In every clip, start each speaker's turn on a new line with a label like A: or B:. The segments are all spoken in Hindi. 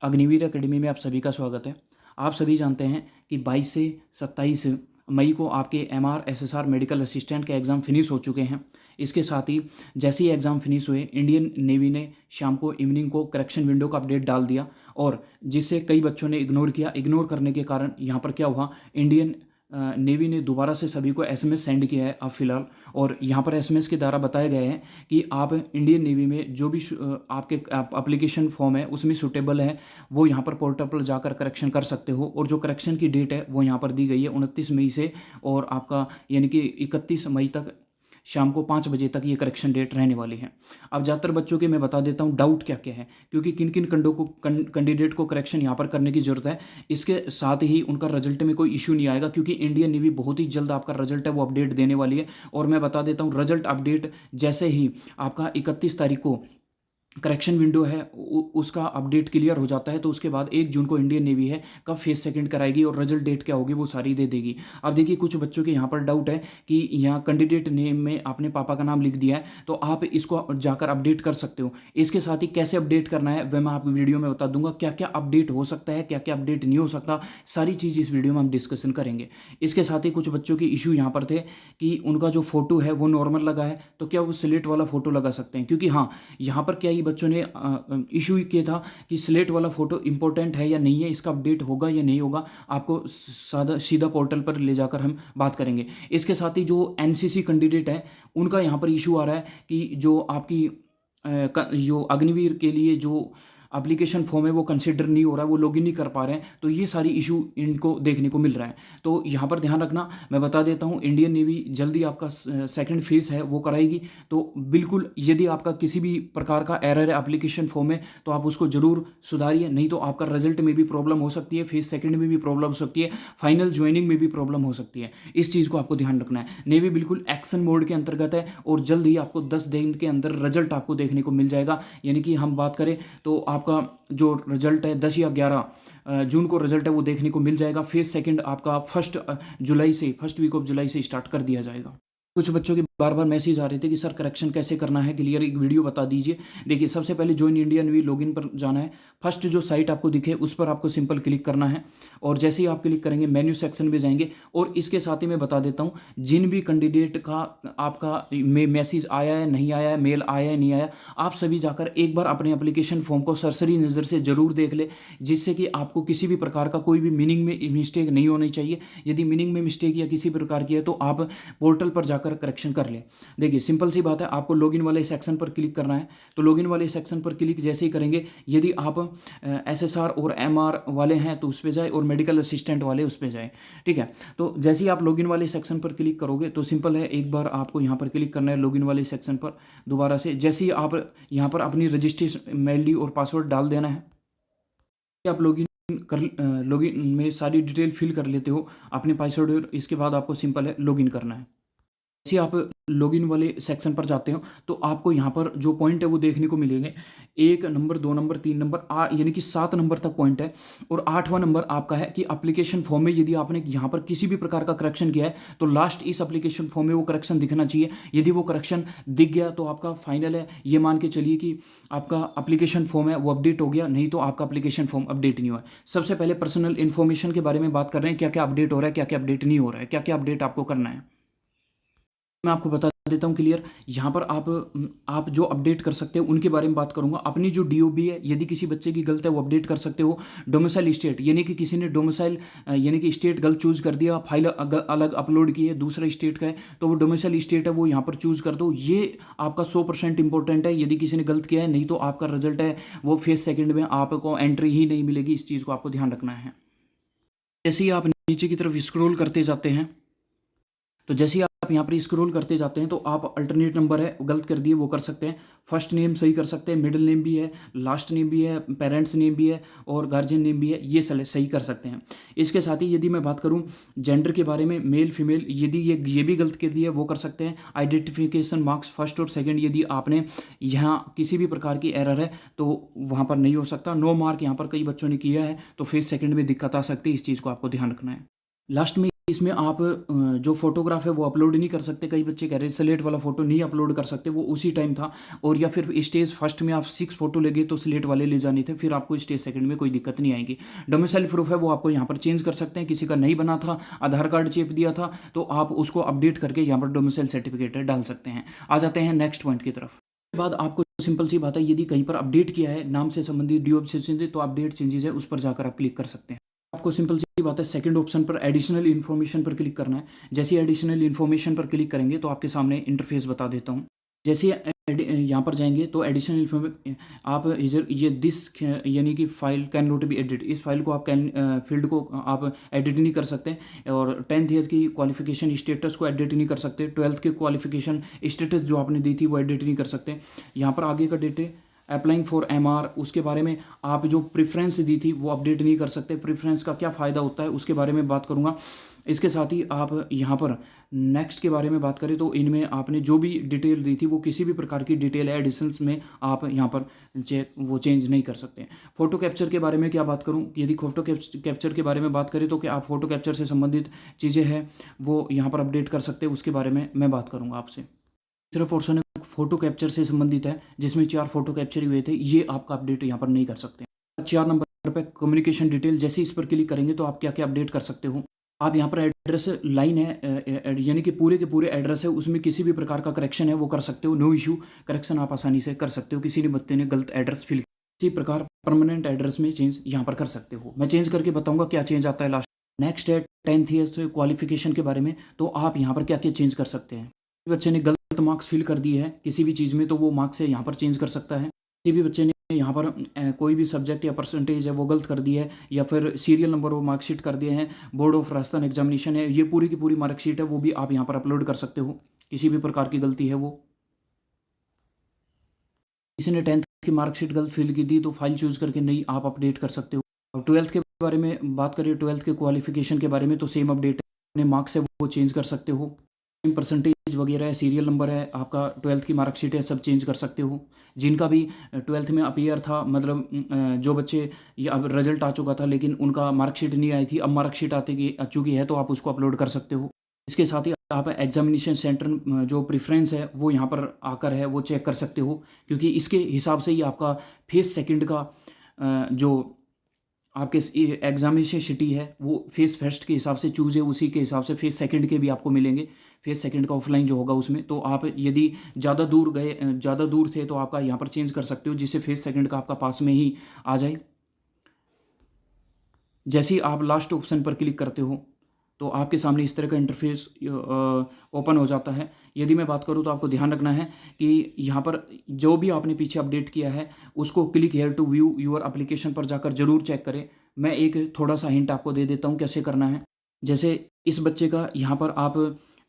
A: अग्निवीर एकेडमी में आप सभी का स्वागत है। आप सभी जानते हैं कि 22 से 27 मई को आपके एमआर एसएसआर मेडिकल असिस्टेंट के एग्ज़ाम फिनिश हो चुके हैं। इसके साथ ही जैसे ही एग्ज़ाम फिनिश हुए, इंडियन नेवी ने शाम को इवनिंग को करेक्शन विंडो का अपडेट डाल दिया और जिसे कई बच्चों ने इग्नोर किया। इग्नोर करने के कारण यहाँ पर क्या हुआ, इंडियन नेवी ने दोबारा से सभी को एसएमएस सेंड किया है अब फ़िलहाल। और यहाँ पर एसएमएस के द्वारा बताया गया है कि आप इंडियन नेवी में जो भी आपके एप्लीकेशन फॉर्म है उसमें सूटेबल है, वो यहाँ पर पोर्टल पर जाकर करेक्शन कर सकते हो। और जो करेक्शन की डेट है वो यहाँ पर दी गई है 29 मई से, और आपका यानी कि 31 मई तक शाम को 5 बजे तक ये करेक्शन डेट रहने वाली है। अब ज़्यादातर बच्चों के मैं बता देता हूँ डाउट क्या क्या है, क्योंकि किन किन कैंडिडेट को करेक्शन यहाँ पर करने की ज़रूरत है। इसके साथ ही उनका रिजल्ट में कोई इशू नहीं आएगा, क्योंकि इंडियन नेवी बहुत ही जल्द आपका रिजल्ट है वो अपडेट देने वाली है। और मैं बता देता हूँ, रिजल्ट अपडेट जैसे ही आपका 31 तारीख को करेक्शन विंडो है उसका अपडेट क्लियर हो जाता है, तो उसके बाद 1 जून को इंडियन नेवी है कब फेस सेकंड कराएगी और रिजल्ट डेट क्या होगी वो सारी दे देगी। अब देखिए, कुछ बच्चों के यहाँ पर डाउट है कि यहाँ कैंडिडेट नेम में आपने पापा का नाम लिख दिया है, तो आप इसको जाकर अपडेट कर सकते हो। इसके साथ ही कैसे अपडेट करना है वह मैं आपको वीडियो में बता दूंगा। क्या क्या अपडेट हो सकता है, क्या क्या अपडेट नहीं हो सकता, सारी चीज़ इस वीडियो में हम डिस्कशन करेंगे। इसके साथ ही कुछ बच्चों के इशू यहाँ पर थे कि उनका जो फोटो है वो नॉर्मल लगा है, तो क्या वो स्लेट वाला फोटो लगा सकते हैं। क्योंकि हाँ, यहाँ पर क्या ही बच्चों ने इशू किया था कि स्लेट वाला फ़ोटो इंपॉर्टेंट है या नहीं है, इसका अपडेट होगा या नहीं होगा, आपको सादा सीधा पोर्टल पर ले जाकर हम बात करेंगे। इसके साथ ही जो एनसीसी कैंडिडेट है उनका यहाँ पर इशू आ रहा है कि जो आपकी जो अग्निवीर के लिए जो एप्लीकेशन फॉर्म है वो कंसिडर नहीं हो रहा है, वो लॉगिन नहीं कर पा रहे हैं, तो ये सारी इशू इनको देखने को मिल रहा है। तो यहाँ पर ध्यान रखना, मैं बता देता हूँ, इंडियन नेवी जल्दी आपका सेकंड फेज़ है वो कराएगी। तो बिल्कुल, यदि आपका किसी भी प्रकार का एरर है एप्लीकेशन फॉर्म में तो आप उसको ज़रूर सुधारिए, नहीं तो आपका रिजल्ट में भी प्रॉब्लम हो सकती है, फेज़ सेकंड में भी प्रॉब्लम हो सकती है, फाइनल ज्वाइनिंग में भी प्रॉब्लम हो सकती है। इस चीज़ को आपको ध्यान रखना है। नेवी बिल्कुल एक्शन मोड के अंतर्गत है और जल्द ही आपको 10 दिन के अंदर रिजल्ट आपको देखने को मिल जाएगा। यानी कि हम बात करें तो आपका जो रिजल्ट है 10 या 11 जून को रिजल्ट है वो देखने को मिल जाएगा। फेज़ सेकंड आपका फर्स्ट वीक ऑफ जुलाई से स्टार्ट कर दिया जाएगा। कुछ बच्चों के बार-बार मैसेज आ रहे थे कि सर करेक्शन कैसे करना है, क्लियर एक वीडियो बता दीजिए। देखिए, सबसे पहले जॉइन इंडिया नेवी लॉगिन पर जाना है। फर्स्ट जो साइट आपको दिखे उस पर आपको सिंपल क्लिक करना है, और जैसे ही आप क्लिक करेंगे मेन्यू सेक्शन में जाएंगे। और इसके साथ ही मैं बता देता हूँ, जिन भी कैंडिडेट का आपका मैसेज आया है, नहीं आया है, मेल आया है, नहीं आया, आप सभी जाकर एक बार अपने एप्लीकेशन फॉर्म को सरसरी नज़र से ज़रूर देख ले, जिससे कि आपको किसी भी प्रकार का कोई भी मीनिंग में मिस्टेक नहीं होनी चाहिए। यदि मीनिंग में मिस्टेक या किसी प्रकार की है तो आप पोर्टल पर जाकर करेक्शन कर लें। देखिए, सिंपल सी बात है, आपको लॉगिन वाले सेक्शन पर क्लिक करना है। तो लॉगिन वाले सेक्शन पर क्लिक जैसे ही करेंगे, यदि आप एसएसआर और एमआर वाले हैं तो उस पे जाए, और मेडिकल असिस्टेंट वाले उस पे जाए। ठीक है, तो जैसे ही आप लॉगिन वाले सेक्शन पर क्लिक करोगे तो सिंपल है, एक बार आपको यहाँ पर क्लिक करना है लॉगिन वाले सेक्शन पर दोबारा से। जैसे ही आप यहाँ पर अपनी रजिस्ट्रेशन मेल डी और पासवर्ड डाल देना है, आप लॉगिन में सारी डिटेल फिल कर लेते हो अपने पासवर्ड, और इसके बाद आपको सिंपल है लॉगिन करना है। जैसे आप लॉगिन वाले सेक्शन पर जाते हो तो आपको यहाँ पर जो पॉइंट है वो देखने को मिलेंगे। 1 नंबर, 2 नंबर, 3 नंबर, यानी कि 7 नंबर तक पॉइंट है। और 8वां नंबर आपका है कि एप्लीकेशन फॉर्म में यदि आपने यहाँ पर किसी भी प्रकार का करेक्शन किया है तो लास्ट इस एप्लीकेशन फॉर्म में वो करेक्शन दिखना चाहिए। यदि वो करेक्शन दिख गया तो आपका फाइनल है, ये मान के चलिए कि आपका एप्लीकेशन फॉर्म है वो अपडेट हो गया, नहीं तो आपका एप्लीकेशन फॉर्म अपडेट नहीं हुआ है। सबसे पहले पर्सनल इन्फॉर्मेशन के बारे में बात कर रहे हैं, क्या क्या अपडेट हो रहा है, क्या क्या अपडेट नहीं हो रहा है, क्या क्या अपडेट आपको करना है, मैं आपको बता देता हूँ क्लियर। यहाँ पर आप जो अपडेट कर सकते हो उनके बारे में बात करूँगा। अपनी जो डीओबी है, यदि किसी बच्चे की गलत है वो अपडेट कर सकते हो। डोमिसाइल स्टेट, यानी कि किसी ने डोमिसाइल यानी कि स्टेट गलत चूज़ कर दिया, फाइल अलग अपलोड की है, दूसरा स्टेट का है, तो वो डोमिसाइल स्टेट है वो यहाँ पर चूज़ कर दो। ये आपका 100% इंपॉर्टेंट है, यदि किसी ने गलत किया है, नहीं तो आपका रिजल्ट है वो फेज सेकंड में आपको एंट्री ही नहीं मिलेगी। इस चीज़ को आपको ध्यान रखना है। जैसे ही आप नीचे की तरफ स्क्रॉल करते जाते हैं, तो जैसे ही आप यहाँ पर स्क्रॉल करते जाते हैं तो आप अल्टरनेट नंबर है गलत कर दिए वो कर सकते हैं, फर्स्ट नेम सही कर सकते हैं, मिडिल नेम भी है, लास्ट नेम भी है, पेरेंट्स नेम भी है, और गार्जियन नेम भी है, ये सही कर सकते हैं। इसके साथ ही यदि मैं बात करूँ जेंडर के बारे में, मेल फीमेल, यदि ये भी गलत कर दिया वो कर सकते हैं। आइडेंटिफिकेशन मार्क्स फर्स्ट और सेकेंड, यदि आपने यहाँ किसी भी प्रकार की एरर है तो वहाँ पर नहीं हो सकता। नो मार्क यहाँ पर कई बच्चों ने किया है तो फेज सेकेंड में दिक्कत आ सकती है, इस चीज़ को आपको ध्यान रखना है। लास्ट में इसमें आप जो फ़ोटोग्राफ है वो अपलोड नहीं कर सकते। कई बच्चे कह रहे हैं स्लेट वाला फ़ोटो नहीं अपलोड कर सकते, वो उसी टाइम था। और या फिर स्टेज फर्स्ट में आप 6 फ़ोटो ले गए तो स्लेट वाले ले जाने थे, फिर आपको स्टेज सेकंड में कोई दिक्कत नहीं आएगी। डोमिसाइल प्रूफ है वो आपको यहाँ पर चेंज कर सकते हैं। किसी का नहीं बना था, आधार कार्ड चेप दिया था, तो आप उसको अपडेट करके यहाँ पर डोमिसाइल सर्टिफिकेट डाल सकते हैं। आ जाते हैं नेक्स्ट पॉइंट की तरफ। उसके बाद आपको सिंपल सी बात है, यदि कहीं पर अपडेट किया है नाम से संबंधित, ड्यू से संबंधित, तो अपडेट चेंजेस है उस पर जाकर आप क्लिक कर सकते हैं। आपको सिंपल सी बात है, सेकंड ऑप्शन पर एडिशनल इन्फॉर्मेशन पर क्लिक करना है। जैसे ही एडिशनल इन्फॉर्मेशन पर क्लिक करेंगे तो आपके सामने इंटरफेस बता देता हूँ। जैसे यहाँ पर जाएंगे तो एडिशनल इन्फॉर्मेशन आप इधर ये दिस यानी कि file can not be edit, इस फाइल को आप कैन फील्ड को आप एडिट नहीं कर सकते। और 10th ईयर की क्वालिफिकेशन स्टेटस को एडिट नहीं कर सकते। 12th की क्वालिफिकेशन स्टेटस जो आपने दी थी वो एडिट नहीं कर सकते। यहाँ पर आगे का डेट है अप्लाइंग फॉर एमआर, उसके बारे में आप जो प्रेफरेंस दी थी वो अपडेट नहीं कर सकते। प्रेफरेंस का क्या फ़ायदा होता है उसके बारे में बात करूँगा। इसके साथ ही आप यहाँ पर नेक्स्ट के बारे में बात करें तो इनमें आपने जो भी डिटेल दी थी वो किसी भी प्रकार की डिटेल है एडिशंस में आप यहाँ पर चेंज नहीं कर सकते। फ़ोटो कैप्चर के बारे में क्या बात करूँ, यदि फ़ोटो कैप्चर के बारे में बात करें तो क्या आप फ़ोटो कैप्चर से संबंधित चीज़ें हैं वो यहाँ पर अपडेट कर सकते हैं, उसके बारे में मैं बात करूँगा आपसे। तीसरा पोर्शन है फोटो कैप्चर से संबंधित है, जिसमें 4 फोटो कैप्चर हुए थे, ये आपका अपडेट यहाँ पर नहीं कर सकते। 4 नंबर पे कम्युनिकेशन डिटेल, जैसे इस पर क्लिक करेंगे तो आप क्या क्या अपडेट कर सकते हो। आप यहाँ पर एड्रेस लाइन है यानी कि पूरे के पूरे एड्रेस है, उसमें किसी भी प्रकार का करेक्शन है वो कर सकते हो, नो इशू। करेक्शन आप आसानी से कर सकते हो, किसी भी बच्चे ने गलत एड्रेस फिल इसी प्रकार परमानेंट एड्रेस में चेंज यहाँ पर कर सकते हो। मैं चेंज करके बताऊँगा क्या चेंज आता है लास्ट। नेक्स्ट है 10th ईयर क्वालिफिकेशन के बारे में, तो आप यहाँ पर क्या क्या चेंज कर सकते हैं। बच्चे ने गलत मार्क्स फिल कर दिए हैं किसी भी चीज़ में तो वो मार्क्स है यहाँ पर चेंज कर सकता है। किसी भी बच्चे ने यहाँ पर कोई भी सब्जेक्ट या परसेंटेज है वो गलत कर दी है, या फिर सीरियल नंबर वो मार्कशीट कर दिए हैं, बोर्ड ऑफ राजस्थान एग्जामिनेशन है, ये पूरी की पूरी मार्कशीट है वो भी आप यहाँ पर अपलोड कर सकते हो। किसी भी प्रकार की गलती है वो, किसी ने 10th की मार्कशीट गलत फिल की थी तो फाइल चूज करके नहीं आप अपडेट कर सकते हो। और 12th के बारे में बात करें, 12th के क्वालिफिकेशन के बारे में तो सेम अपडेट है, अपने मार्क्स है वो चेंज कर सकते हो। परसेंटेज वगैरह है, सीरियल नंबर है, आपका 12th की मार्कशीट है, सब चेंज कर सकते हो। जिनका भी 12th में अपीयर था, मतलब जो बच्चे ये अब रिजल्ट आ चुका था लेकिन उनका मार्कशीट नहीं आई थी, अब मार्कशीट आ चुकी है तो आप उसको अपलोड कर सकते हो। इसके साथ ही आप एग्जामिनेशन सेंटर जो प्रेफरेंस है वो यहाँ पर आकर है वो चेक कर सकते हो, क्योंकि इसके हिसाब से ही आपका फेज़ सेकंड का जो आपके एग्जामिनेशन सिटी है वो फेज़ फर्स्ट के हिसाब से चूज़ है, उसी के हिसाब से फेज़ सेकंड के भी आपको मिलेंगे। फेज़ सेकंड का ऑफलाइन जो होगा उसमें, तो आप यदि ज़्यादा दूर थे तो आपका यहाँ पर चेंज कर सकते हो, जिससे फेज़ सेकंड का आपका पास में ही आ जाए। जैसे ही आप लास्ट ऑप्शन पर क्लिक करते हो तो आपके सामने इस तरह का इंटरफेस ओपन हो जाता है। यदि मैं बात करूँ तो आपको ध्यान रखना है कि यहाँ पर जो भी आपने पीछे अपडेट किया है उसको click here to view your application पर जाकर ज़रूर चेक करें। मैं एक थोड़ा सा हिंट आपको दे देता हूँ कैसे करना है। जैसे इस बच्चे का यहाँ पर आप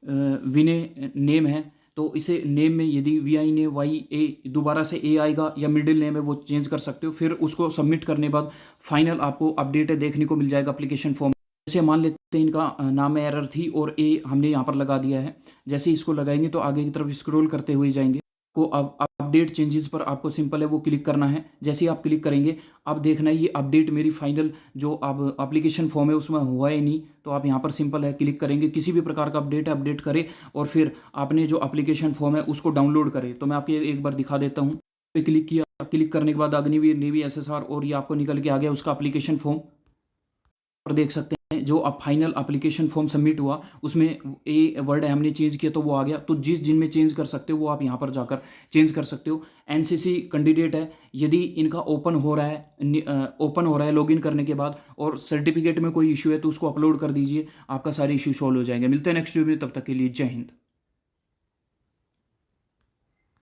A: विनय नेम है, तो इसे नेम में यदि वी ने वाई ए दोबारा से ए आएगा या मिडिल नेम है वो चेंज कर सकते हो। फिर उसको सबमिट करने बाद फाइनल आपको अपडेट देखने को मिल जाएगा एप्लीकेशन फॉर्म। जैसे मान लेते हैं इनका नाम में एरर थी और ए हमने यहाँ पर लगा दिया है। जैसे इसको लगाएंगे तो आगे की तरफ स्क्रॉल करते हुए जाएंगे, को अब अपडेट चेंजेस पर आपको सिंपल है वो क्लिक करना है। जैसे ही आप क्लिक करेंगे अब देखना है ये अपडेट मेरी फाइनल जो अब एप्लीकेशन फॉर्म है उसमें हुआ है नहीं, तो आप यहाँ पर सिंपल है क्लिक करेंगे। किसी भी प्रकार का अपडेट है अपडेट करें और फिर आपने जो एप्लीकेशन फॉर्म है उसको डाउनलोड करें। तो मैं आपको एक बार दिखा देता हूँ। पे क्लिक किया, क्लिक करने के बाद अग्निवीर नेवी एसएसआर और ये आपको निकल के आ गया उसका एप्लीकेशन फॉर्म। और देख सकते हैं जो अब फाइनल एप्लीकेशन फॉर्म सबमिट हुआ उसमें ए वर्ड हमने चेंज किया तो वो आ गया। तो जिनमें चेंज कर सकते हो वो आप यहाँ पर जाकर चेंज कर सकते हो। एनसीसी कैंडिडेट है, यदि इनका ओपन हो रहा है लॉगिन करने के बाद और सर्टिफिकेट में कोई इशू है तो उसको अपलोड कर दीजिए, आपका सारे इशू सॉल्व हो जाएंगे। मिलते हैं नेक्स्ट वीडियो में, तब तक के लिए जय हिंद।